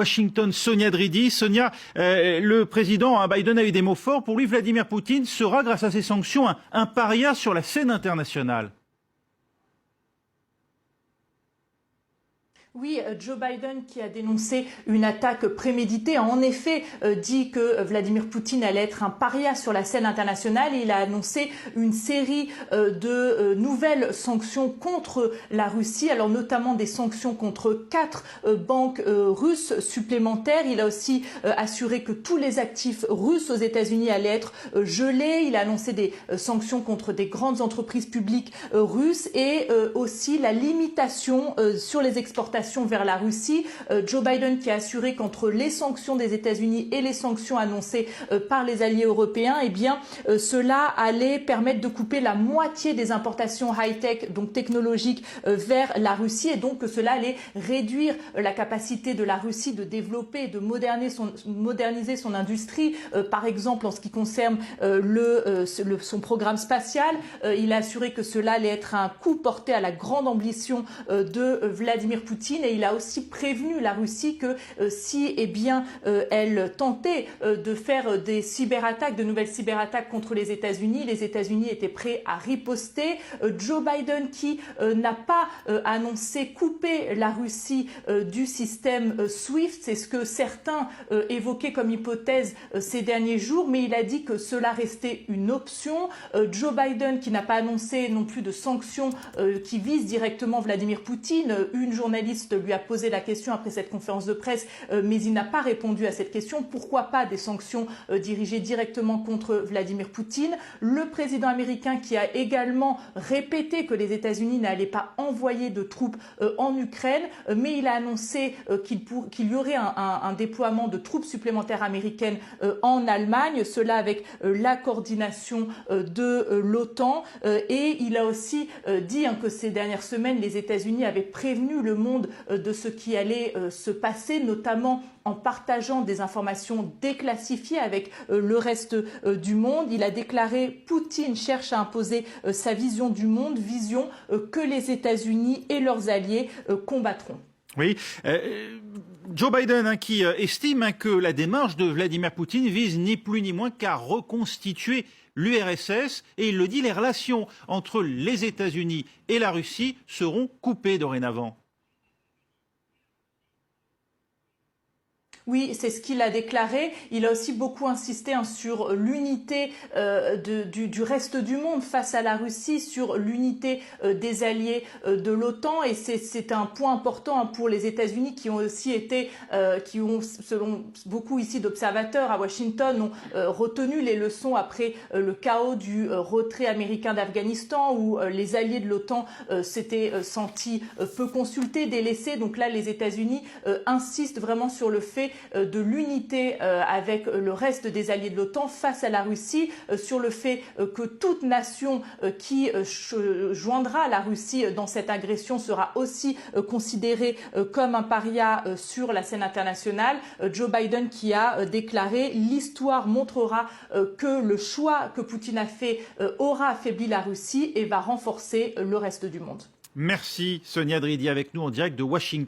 Washington, Sonia Dridi. Sonia, le président Biden a eu des mots forts. Pour lui, Vladimir Poutine sera, grâce à ces sanctions, un paria sur la scène internationale. Oui, Joe Biden, qui a dénoncé une attaque préméditée, a en effet dit que Vladimir Poutine allait être un paria sur la scène internationale. Il a annoncé une série de nouvelles sanctions contre la Russie, alors notamment des sanctions contre 4 banques russes supplémentaires. Il a aussi assuré que tous les actifs russes aux États-Unis allaient être gelés. Il a annoncé des sanctions contre des grandes entreprises publiques russes et aussi la limitation sur les exportations vers la Russie. Joe Biden qui a assuré qu'entre les sanctions des États-Unis et les sanctions annoncées par les alliés européens, eh bien, cela allait permettre de couper la moitié des importations high-tech, donc technologiques, vers la Russie, et donc que cela allait réduire la capacité de la Russie de développer, de moderniser son industrie. Par exemple, en ce qui concerne son programme spatial, il a assuré que cela allait être un coup porté à la grande ambition de Vladimir Poutine. Et il a aussi prévenu la Russie que si elle tentait de faire des cyberattaques, de nouvelles cyberattaques contre les États-Unis étaient prêts à riposter. Joe Biden qui n'a pas annoncé couper la Russie du système SWIFT, c'est ce que certains évoquaient comme hypothèse ces derniers jours, mais il a dit que cela restait une option. Joe Biden qui n'a pas annoncé non plus de sanctions qui visent directement Vladimir Poutine. Une journaliste lui a posé la question après cette conférence de presse, mais il n'a pas répondu à cette question. Pourquoi pas des sanctions dirigées directement contre Vladimir Poutine? Le président américain qui a également répété que les États-Unis n'allaient pas envoyer de troupes en Ukraine, mais il a annoncé qu'il y aurait un déploiement de troupes supplémentaires américaines en Allemagne, cela avec la coordination de l'OTAN. Et il a aussi dit que ces dernières semaines, les États-Unis avaient prévenu le monde de ce qui allait se passer, notamment en partageant des informations déclassifiées avec le reste du monde. Il a déclaré: Poutine cherche à imposer sa vision du monde, vision que les États-Unis et leurs alliés combattront. Oui, Joe Biden qui estime que la démarche de Vladimir Poutine vise ni plus ni moins qu'à reconstituer l'URSS, et il le dit, les relations entre les États-Unis et la Russie seront coupées dorénavant. Oui, c'est ce qu'il a déclaré. Il a aussi beaucoup insisté sur l'unité du reste du monde face à la Russie, sur l'unité des alliés de l'OTAN. Et c'est un point important pour les États-Unis qui ont aussi été, selon beaucoup ici d'observateurs à Washington, ont retenu les leçons après le chaos du retrait américain d'Afghanistan, où les alliés de l'OTAN s'étaient sentis peu consultés, délaissés. Donc là, les États-Unis insistent vraiment sur le fait de l'unité avec le reste des alliés de l'OTAN face à la Russie, sur le fait que toute nation qui joindra la Russie dans cette agression sera aussi considérée comme un paria sur la scène internationale. Joe Biden qui a déclaré: l'histoire montrera que le choix que Poutine a fait aura affaibli la Russie et va renforcer le reste du monde. Merci Sonia Dridi avec nous en direct de Washington.